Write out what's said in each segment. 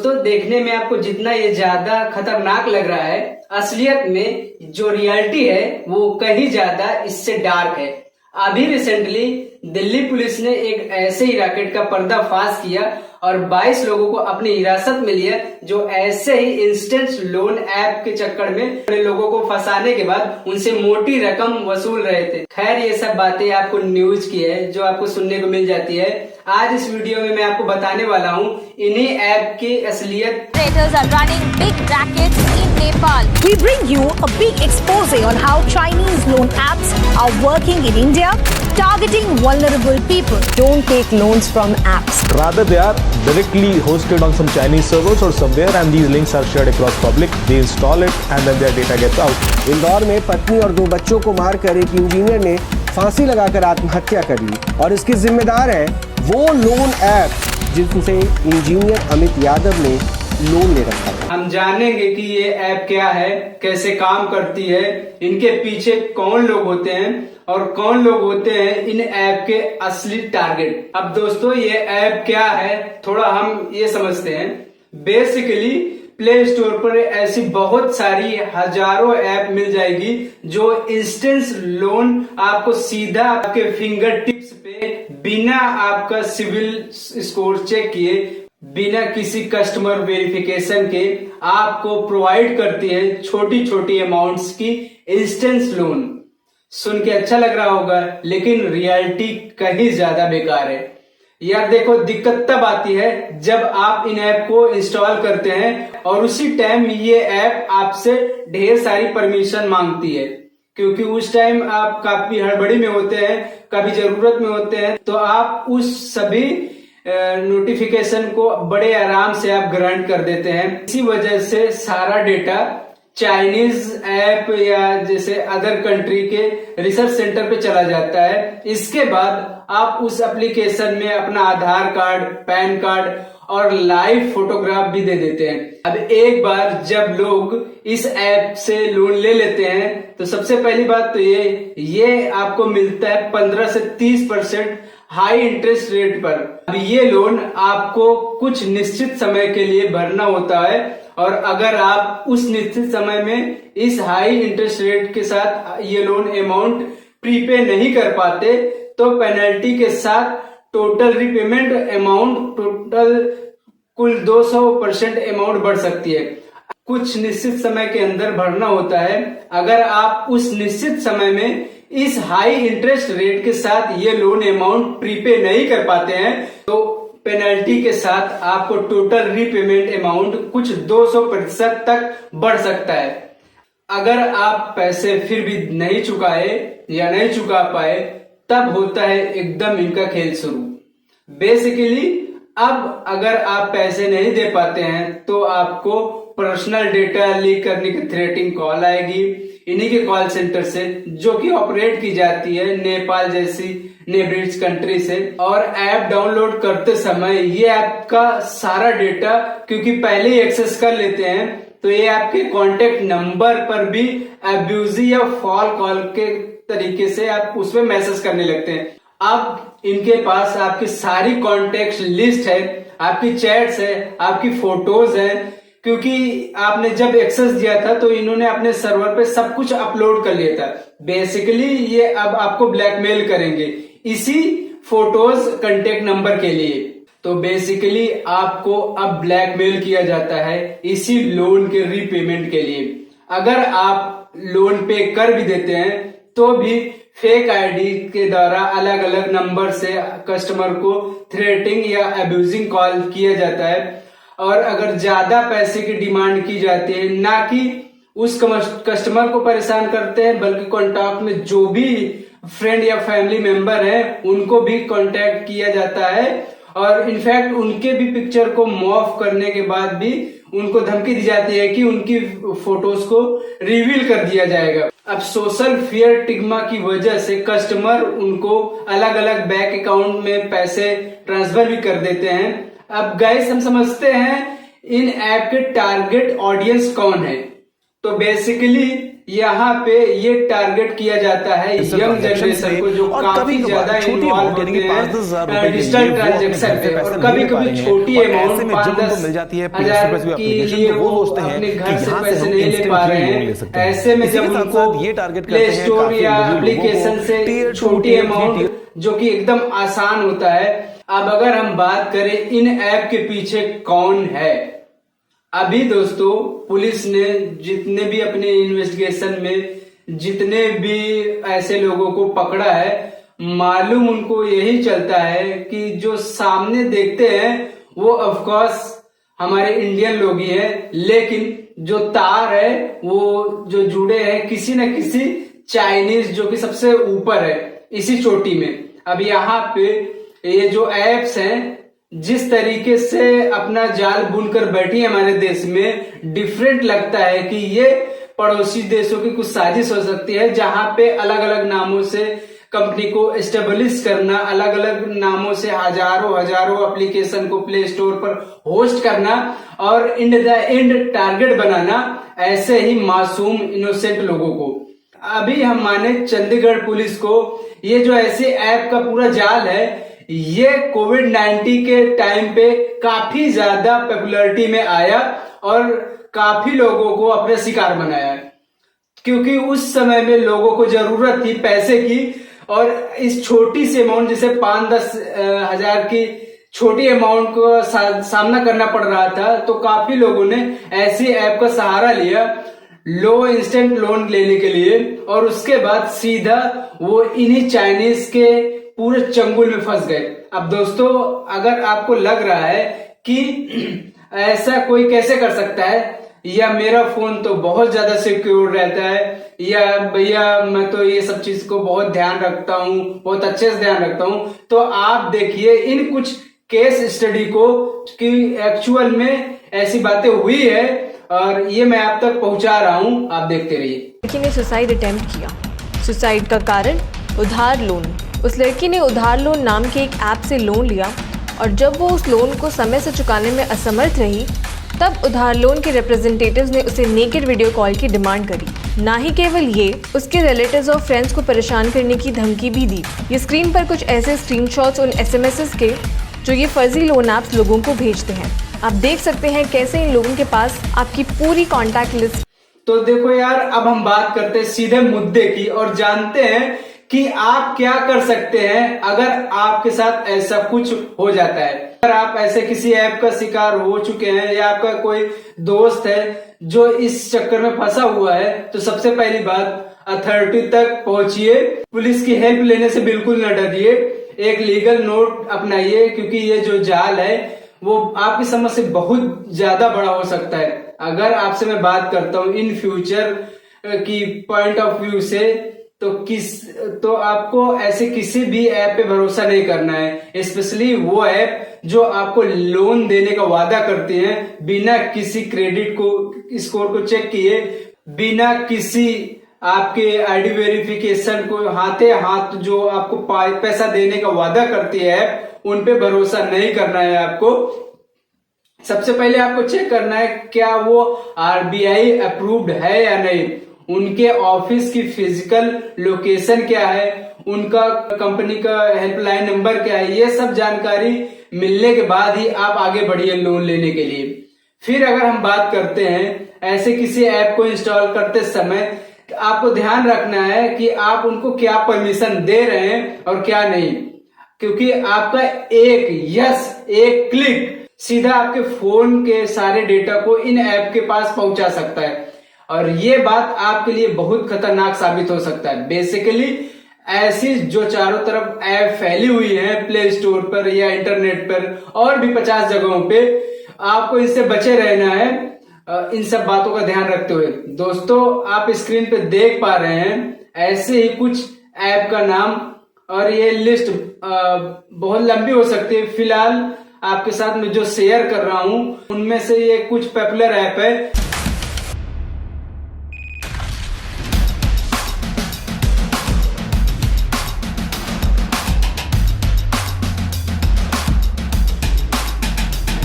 दोस्तों देखने में आपको जितना ये ज्यादा खतरनाक लग रहा है, असलियत में जो रियलिटी है वो कहीं ज्यादा इससे डार्क है। अभी रिसेंटली दिल्ली पुलिस ने एक ऐसे ही रैकेट का पर्दाफाश किया और 22 लोगों को अपनी हिरासत में लिया जो ऐसे ही इंस्टेंट लोन ऐप के चक्कर में लोगों को फंसाने के बाद उनसे मोटी रकम वसूल रहे थे। खैर ये सब बातें आपको न्यूज की है जो आपको सुनने को मिल जाती है। आज इस वीडियो में मैं आपको बताने वाला हूँ इन्हीं ऐप की असलियत। Operators are running big rackets in Nepal. We bring you a big expose on how Chinese loan apps are working in India, targeting vulnerable people. Don't take loans from apps. Rather, they are directly hosted on some Chinese servers or somewhere, and these links are shared across public. They install it, and then their data gets out. Indore में पत्नी और 2 बच्चों को मारकर एक engineer ने फांसी लगाकर आत्महत्या कर ली और इसके जिम्मेदार है वो लोन ऐप जिनसे इंजीनियर अमित यादव ने लोन ले रखा है। हम जानेंगे कि ये ऐप क्या है, कैसे काम करती है, इनके पीछे कौन लोग होते हैं और कौन लोग होते हैं इन ऐप के असली टारगेट। अब दोस्तों ये ऐप क्या है थोड़ा हम ये समझते हैं। बेसिकली प्ले स्टोर पर ऐसी बहुत सारी हजारों ऐप मिल जाएगी जो इंस्टेंट लोन आपको सीधा आपके फिंगर टिप्स पे बिना आपका सिविल स्कोर चेक किए, बिना किसी कस्टमर वेरिफिकेशन के आपको प्रोवाइड करती है छोटी छोटी अमाउंट्स की इंस्टेंट लोन। सुन के अच्छा लग रहा होगा लेकिन रियलिटी कहीं ज्यादा बेकार है। यार देखो दिक्कत तब आती है जब आप इन ऐप को इंस्टॉल करते हैं और उसी टाइम ये ऐप आपसे ढेर सारी परमिशन मांगती है, क्योंकि उस टाइम आप काफी हड़बड़ी में होते हैं, कभी जरूरत में होते हैं, तो आप उस सभी नोटिफिकेशन को बड़े आराम से आप ग्रांट कर देते हैं। इसी वजह से सारा डेटा चाइनीज ऐप या जैसे अदर कंट्री के रिसर्च सेंटर पे चला जाता है। इसके बाद आप उस एप्लीकेशन में अपना आधार कार्ड, पैन कार्ड और लाइव फोटोग्राफ भी दे देते हैं। अब एक बार जब लोग इस ऐप से लोन ले लेते हैं तो सबसे पहली बात तो ये आपको मिलता है 15 से 30% हाई इंटरेस्ट रेट पर। अब ये लोन आपको कुछ निश्चित समय के लिए भरना होता है और अगर आप उस निश्चित समय में इस हाई इंटरेस्ट रेट के साथ ये लोन अमाउंट प्रीपे नहीं कर पाते तो पेनल्टी के साथ टोटल रीपेमेंट अमाउंट कुल 200% अमाउंट बढ़ सकती है। कुछ निश्चित समय के अंदर भरना होता है। अगर आप उस निश्चित समय में इस हाई इंटरेस्ट रेट के साथ ये लोन अमाउंट प्रीपे नहीं कर पाते हैं तो पेनल्टी के साथ आपको टोटल रीपेमेंट अमाउंट कुछ 200% तक बढ़ सकता है। अगर आप पैसे फिर भी नहीं चुकाए या नहीं चुका पाए तब होता है एकदम इनका खेल शुरू। बेसिकली अब अगर आप पैसे नहीं दे पाते हैं तो आपको पर्सनल डेटा लीक करने की थ्रेटिंग कॉल आएगी इन्हीं के कॉल सेंटर से, जो कि ऑपरेट की जाती है नेपाल जैसी नेबर्स कंट्री से। और ऐप डाउनलोड करते समय ये ऐप का सारा डेटा क्योंकि पहले ही एक्सेस कर लेते हैं तो ये आपके कॉन्टेक्ट नंबर पर भी अब्यूजिव या फॉल कॉल के तरीके से आप उसमें मैसेज करने लगते हैं। अब इनके पास आपकी सारी कॉन्टेक्ट लिस्ट है, आपकी चैट्स है, आपकी फोटोज है, क्योंकि आपने जब एक्सेस दिया था तो इन्होंने अपने सर्वर पे सब कुछ अपलोड कर लिया था। बेसिकली ये अब आपको ब्लैकमेल करेंगे इसी फोटोज कांटेक्ट नंबर के लिए। तो बेसिकली आपको अब ब्लैकमेल किया जाता है इसी लोन के रीपेमेंट के लिए। अगर आप लोन पे कर भी देते हैं तो भी फेक आईडी के द्वारा अलग अलग नंबर से कस्टमर को थ्रेटिंग या अब्यूजिंग कॉल किया जाता है। और अगर ज्यादा पैसे की डिमांड की जाती है, ना कि उस कस्टमर को परेशान करते हैं बल्कि कॉन्टैक्ट में जो भी फ्रेंड या फैमिली मेंबर है उनको भी कांटेक्ट किया जाता है और इनफैक्ट उनके भी पिक्चर को मॉर्फ करने के बाद भी उनको धमकी दी जाती है कि उनकी फोटोज को रिवील कर दिया जाएगा। अब सोशल फियर टिग्मा की वजह से कस्टमर उनको अलग अलग बैंक अकाउंट में पैसे ट्रांसफर भी कर देते हैं। अब गाइस हम समझते हैं इन ऐप के टारगेट ऑडियंस कौन है। तो बेसिकली यहाँ पे ये टारगेट किया जाता है यंग जनरेशन को, जो काफी ज्यादा इन्वॉल्व होते हैं डिजिटल ट्रांजेक्शन पे, और कभी कभी छोटी अमाउंट 5-10 हजार के लिए वो अपने घर से पैसे नहीं ले पा रहे हैं। ऐसे में जब उनको प्ले स्टोर या एप्लीकेशन से छोटी अमाउंट, जो कि एकदम आसान होता है। अब अगर हम बात करें इन ऐप के पीछे कौन है, अभी दोस्तों पुलिस ने जितने भी अपने इन्वेस्टिगेशन में जितने भी ऐसे लोगों को पकड़ा है, मालूम उनको यही चलता है कि जो सामने देखते हैं वो ऑफ कोर्स हमारे इंडियन लोग ही हैं, लेकिन जो तार है वो जो जुड़े हैं किसी न किसी चाइनीज, जो कि सबसे ऊपर है इसी चोटी में। अब यहाँ पे ये जो एप्स हैं जिस तरीके से अपना जाल बुनकर बैठी है हमारे देश में, डिफरेंट लगता है कि ये पड़ोसी देशों की कुछ साजिश हो सकती है, जहां पे अलग अलग नामों से कंपनी को एस्टेब्लिश करना, अलग अलग नामों से हजारों एप्लीकेशन को प्ले स्टोर पर होस्ट करना और इन द एंड टारगेट बनाना ऐसे ही मासूम इनोसेंट लोगों को। अभी हम माने चंडीगढ़ पुलिस को, ये जो ऐसे ऐप का पूरा जाल है ये कोविड-19 के टाइम पे काफी ज्यादा पॉपुलैरिटी में आया और काफी लोगों को अपने शिकार बनाया, क्योंकि उस समय में लोगों को जरूरत थी पैसे की, और इस छोटी सी अमाउंट जैसे 5-10 हजार की छोटी अमाउंट को सामना करना पड़ रहा था, तो काफी लोगों ने ऐसी ऐप का सहारा लिया लो इंस्टेंट लोन लेने के लिए, और उसके बाद सीधा वो इन्हीं चाइनीज के पूरे चंगुल में फंस गए। अब दोस्तों अगर आपको लग रहा है कि ऐसा कोई कैसे कर सकता है, या मेरा फोन तो बहुत ज्यादा सिक्योर रहता है, या भैया मैं तो ये सब चीज को बहुत ध्यान रखता हूँ, बहुत अच्छे से ध्यान रखता हूँ, तो आप देखिए इन कुछ केस स्टडी को कि एक्चुअल में ऐसी बातें हुई है, और ये मैं आप तक पहुंचा रहा हूँ, आप देखते रहिए। लड़की ने सुसाइड अटेम्प्ट किया। सुसाइड का कारण उधार लोन। उस लड़की ने उधार लोन नाम के एक ऐप से लोन लिया, और जब वो उस लोन को समय से चुकाने में असमर्थ रही, तब उधार लोन के रिप्रेजेंटेटिव्स ने उसे नेकेड वीडियो कॉल की डिमांड करी। ना ही केवल ये, उसके रिलेटिव्स और फ्रेंड्स को परेशान करने की धमकी भी दी। ये स्क्रीन पर कुछ ऐसे स्क्रीनशॉट्स उन एसएमएसेस के जो ये फर्जी लोन ऐप्स लोगों को भेजते हैं। आप देख सकते हैं कैसे इन लोगों के पास आपकी पूरी कॉन्टैक्ट लिस्ट। तो देखो यार, अब हम बात करते हैं सीधे मुद्दे की और जानते हैं कि आप क्या कर सकते हैं अगर आपके साथ ऐसा कुछ हो जाता है। अगर आप ऐसे किसी ऐप का शिकार हो चुके हैं, या आपका कोई दोस्त है जो इस चक्कर में फंसा हुआ है, तो सबसे पहली बात अथॉरिटी तक पहुंचिए। पुलिस की हेल्प लेने से बिल्कुल न डरिए, एक लीगल नोट अपनाइए, क्योंकि ये जो जाल है वो आपकी समझ से बहुत ज्यादा बड़ा हो सकता है। अगर आपसे मैं बात करता हूँ इन फ्यूचर की पॉइंट ऑफ व्यू से, तो आपको ऐसे किसी भी ऐप पे भरोसा नहीं करना है, स्पेशली वो ऐप जो आपको लोन देने का वादा करती है बिना किसी क्रेडिट को स्कोर को चेक किए, बिना किसी आपके आईडी वेरिफिकेशन को, हाथे हाथ जो आपको पैसा देने का वादा करती है ऐप, उन पे भरोसा नहीं करना है आपको। सबसे पहले आपको चेक करना है क्या वो आरबीआई अप्रूव्ड है या नहीं, उनके ऑफिस की फिजिकल लोकेशन क्या है, उनका कंपनी का हेल्पलाइन नंबर क्या है। ये सब जानकारी मिलने के बाद ही आप आगे बढ़िए लोन लेने के लिए। फिर अगर हम बात करते हैं ऐसे किसी ऐप को इंस्टॉल करते समय, आपको ध्यान रखना है कि आप उनको क्या परमिशन दे रहे हैं और क्या नहीं, क्योंकि आपका एक क्लिक सीधा आपके फोन के सारे डेटा को इन ऐप के पास पहुंचा सकता है, और ये बात आपके लिए बहुत खतरनाक साबित हो सकता है। बेसिकली ऐसी जो चारों तरफ ऐप फैली हुई है प्ले स्टोर पर या इंटरनेट पर और भी 50 जगहों पे, आपको इससे बचे रहना है इन सब बातों का ध्यान रखते हुए। दोस्तों आप स्क्रीन पे देख पा रहे हैं ऐसे ही कुछ ऐप का नाम, और ये लिस्ट बहुत लंबी हो सकती है। फिलहाल आपके साथ मैं जो शेयर कर रहा हूं उनमें से ये कुछ पॉपुलर ऐप है।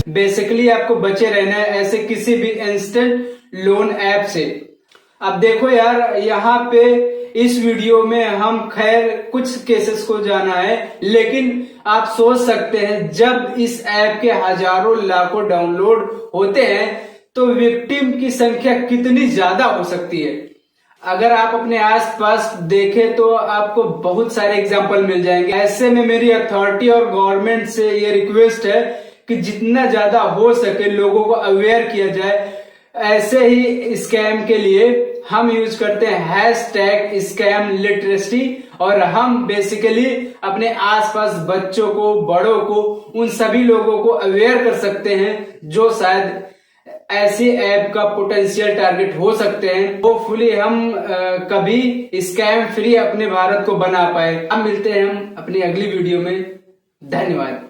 बेसिकली आपको बचे रहना है ऐसे किसी भी इंस्टेंट लोन ऐप से। अब देखो यार, यहाँ पे इस वीडियो में हम खैर कुछ केसेस को जाना है, लेकिन आप सोच सकते हैं जब इस ऐप के हजारों लाखों डाउनलोड होते हैं तो विक्टिम की संख्या कितनी ज्यादा हो सकती है। अगर आप अपने आसपास देखें तो आपको बहुत सारे एग्जाम्पल मिल जाएंगे। ऐसे में मेरी अथॉरिटी और गवर्नमेंट से ये रिक्वेस्ट है कि जितना ज्यादा हो सके लोगों को अवेयर किया जाए। ऐसे ही स्कैम के लिए हम यूज करते हैं #ScamLiteracy, और हम बेसिकली अपने आसपास बच्चों को, बड़ों को, उन सभी लोगों को अवेयर कर सकते हैं जो शायद ऐसी ऐप का पोटेंशियल टारगेट हो सकते हैं। होपफुली हम कभी स्कैम फ्री अपने भारत को बना पाए। अब मिलते हैं हम अपनी अगली वीडियो में। धन्यवाद।